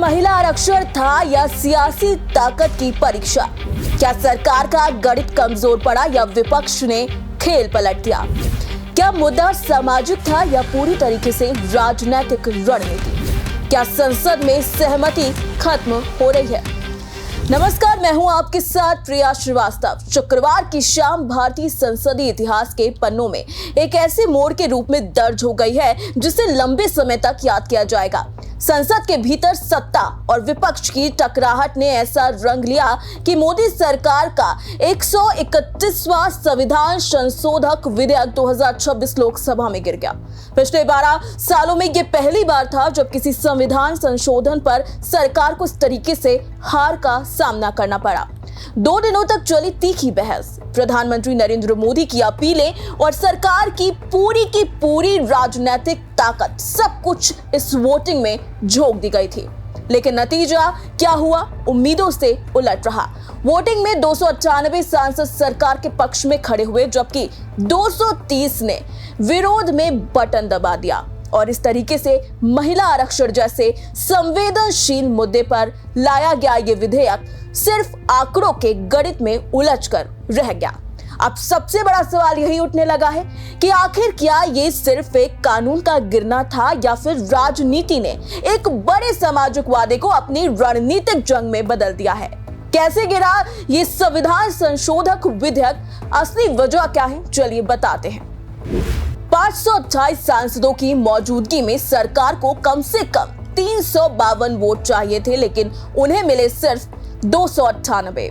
महिला आरक्षण था या सियासी ताकत की परीक्षा? क्या सरकार का गणित कमजोर पड़ा या विपक्ष ने खेल पलट दिया? क्या मुद्दा सामाजिक था या पूरी तरीके से राजनीतिक रणनीति? क्या संसद में सहमति खत्म हो रही है? नमस्कार, मैं हूं आपके साथ प्रिया श्रीवास्तव। शुक्रवार की शाम भारतीय संसदीय इतिहास के पन्नों में एक ऐसे मोड़ के रूप में दर्ज हो गई है जिसे लंबे समय तक याद किया जाएगा। संसद के भीतर सत्ता और विपक्ष की टकराहट ने ऐसा रंग लिया कि मोदी सरकार का 131वां संविधान संशोधक विधेयक 2026 लोकसभा में गिर गया। पिछले 12 सालों में यह पहली बार था जब किसी संविधान संशोधन पर सरकार को इस तरीके से हार का सामना करना पड़ा। 2 दिनों तक चली तीखी बहस, प्रधानमंत्री नरेंद्र मोदी की अपीलें और सरकार की पूरी राजनीतिक ताकत, सब कुछ इस वोटिंग में झोंक दी गई थी। लेकिन नतीजा क्या हुआ? उम्मीदों से उलट रहा। वोटिंग में 298 सांसद सरकार के पक्ष में खड़े हुए, जबकि 230 ने विरोध में बटन दबा दिया और इस तरीके से महिला आरक्षण जैसे संवेदनशील मुद्दे पर लाया गया ये विधेयक सिर्फ आंकड़ों के गणित में उलझकर रह गया। अब सबसे बड़ा सवाल यही उठने लगा है कि आखिर क्या ये सिर्फ एक कानून का गिरना था या फिर राजनीति ने एक बड़े सामाजिक वादे को अपनी रणनीतिक जंग में बदल दिया है? कैसे गिरा ये संविधान संशोधक विधेयक? असली वजह क्या है, चलिए बताते हैं। 528 सांसदों की मौजूदगी में सरकार को कम से कम 352 वोट चाहिए थे, लेकिन उन्हें मिले सिर्फ 298।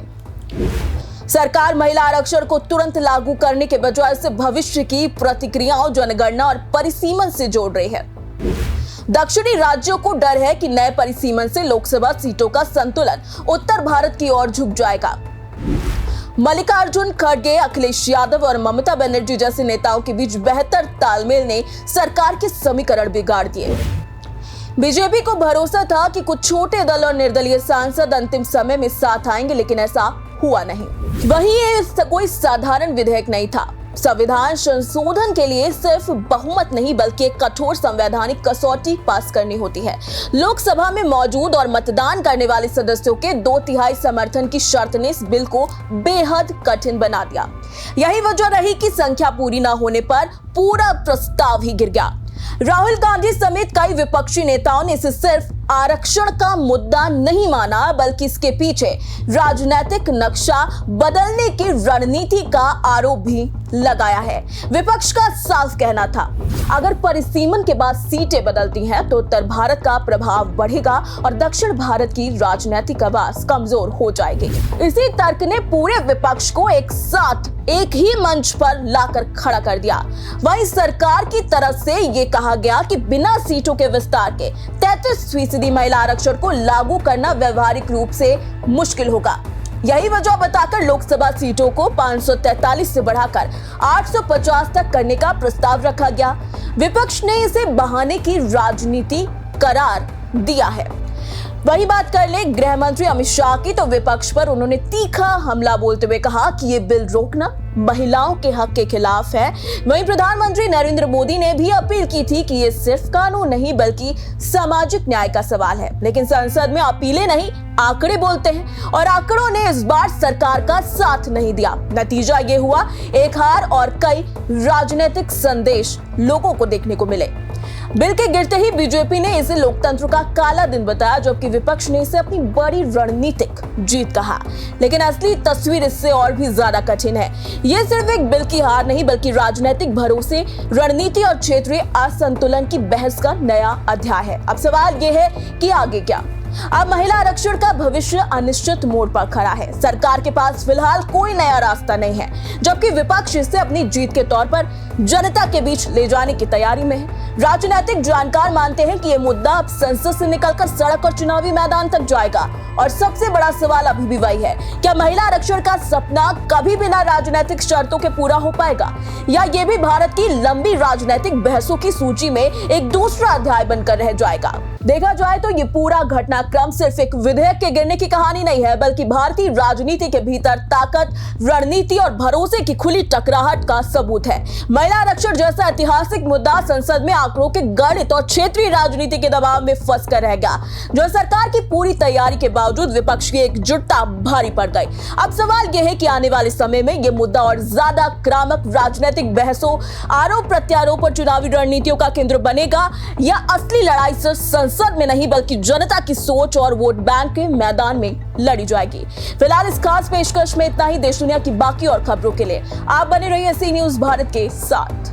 सरकार महिला आरक्षण को तुरंत लागू करने के बजाय इसे भविष्य की प्रतिक्रियाओं, जनगणना और परिसीमन से जोड़ रही है। दक्षिणी राज्यों को डर है कि नए परिसीमन से लोकसभा सीटों का संतुलन उत्तर भारत की ओर झुक जाएगा। मल्लिकार्जुन खड़गे, अखिलेश यादव और ममता बनर्जी जैसे नेताओं के बीच बेहतर तालमेल ने सरकार के समीकरण बिगाड़ दिए। बीजेपी को भरोसा था कि कुछ छोटे दल और निर्दलीय सांसद अंतिम समय में साथ आएंगे, लेकिन ऐसा हुआ नहीं। वहीं ये कोई साधारण विधेयक नहीं था। संविधान संशोधन के लिए सिर्फ बहुमत नहीं बल्कि एक कठोर संवैधानिक कसौटी पास करनी होती है। लोकसभा में मौजूद और मतदान करने वाले सदस्यों के 2/3 समर्थन की शर्त ने इस बिल को बेहद कठिन बना दिया। यही वजह रही कि संख्या पूरी न होने पर पूरा प्रस्ताव ही गिर गया। राहुल गांधी समेत कई विपक्षी नेताओं ने इसे सिर्फ आरक्षण का मुद्दा नहीं माना, बल्कि इसके पीछे राजनीतिक नक्शा बदलने की रणनीति का आरोप भी लगाया है। विपक्ष का साफ कहना था, अगर परिसीमन के बाद सीटें बदलती हैं तो उत्तर भारत का प्रभाव बढ़ेगा और दक्षिण भारत की राजनीतिक आवाज कमजोर हो जाएगी। इसी तर्क ने पूरे विपक्ष को एक साथ एक ही मंच पर लाकर खड़ा कर दिया। वहीं सरकार की तरफ से ये कहा गया कि बिना सीटों के विस्तार के 33% महिला आरक्षण को लागू करना व्यवहारिक रूप से मुश्किल होगा। यही वजह बताकर लोकसभा सीटों को 543 से बढ़ाकर 850 तक करने का प्रस्ताव रखा गया। विपक्ष ने इसे बहाने की राजनीति करार दिया है। वही बात कर ले गृह मंत्री अमित शाह की, तो विपक्ष पर उन्होंने तीखा हमला बोलते हुए कहा कि ये बिल रोकना महिलाओं के हक के खिलाफ है। वहीं प्रधानमंत्री नरेंद्र मोदी ने भी अपील की थी कि ये सिर्फ कानून नहीं बल्कि सामाजिक न्याय का सवाल है। लेकिन संसद में अपीलें नहीं, आंकड़े बोलते हैं और आंकड़ों ने इस बार सरकार का साथ नहीं दिया। नतीजा ये हुआ, एक हार और कई राजनीतिक संदेश लोगों को देखने को मिले। बिल के गिरते ही बीजेपी ने इसे लोकतंत्र का काला दिन बताया, जबकि विपक्ष ने इसे अपनी बड़ी रणनीतिक जीत कहा। लेकिन असली तस्वीर इससे और भी ज्यादा कठिन है। यह सिर्फ एक बिल की हार नहीं बल्कि राजनीतिक भरोसे, रणनीति और क्षेत्रीय असंतुलन की बहस का नया अध्याय है। अब सवाल यह है कि आगे क्या? अब महिला आरक्षण का भविष्य अनिश्चित मोड़ पर खड़ा है। सरकार के पास फिलहाल कोई नया रास्ता नहीं है, जबकि विपक्ष इसे अपनी जीत के तौर पर जनता के बीच ले जाने की तैयारी में है। राजनीतिक जानकार मानते हैं कि यह मुद्दा अब संसद से निकलकर सड़क और चुनावी मैदान तक जाएगा। और सबसे बड़ा सवाल अभी भी वही है, क्या महिला आरक्षण का सपना कभी बिना राजनीतिक शर्तों के पूरा हो पाएगा, या ये भी भारत की लंबी राजनीतिक बहसों की सूची में एक दूसरा अध्याय बनकर रह जाएगा? देखा जाए तो ये पूरा घटनाक्रम सिर्फ एक विधेयक के गिरने की कहानी नहीं है, बल्कि भारतीय राजनीति के भीतर ताकत, रणनीति और भरोसे की खुली टकराहट का सबूत है। महिला आरक्षण जैसा ऐतिहासिक मुद्दा संसद में आंकड़ों के गणित और क्षेत्रीय राजनीति के दबाव में फंस कर रह गया, जो सरकार की पूरी तैयारी के बावजूद विपक्ष की एकजुटता भारी पड़ गई। अब सवाल यह है कि आने वाले समय में यह मुद्दा और ज्यादा क्रामक राजनीतिक बहसों, आरोप प्रत्यारोप और चुनावी रणनीतियों का केंद्र बनेगा, या असली लड़ाई सिर्फ संसद में नहीं बल्कि जनता की सोच और वोट बैंक के मैदान में लड़ी जाएगी। फिलहाल इस खास पेशकश में इतना ही। देश दुनिया की बाकी और खबरों के लिए आप बने रहिए सी न्यूज़ भारत के साथ।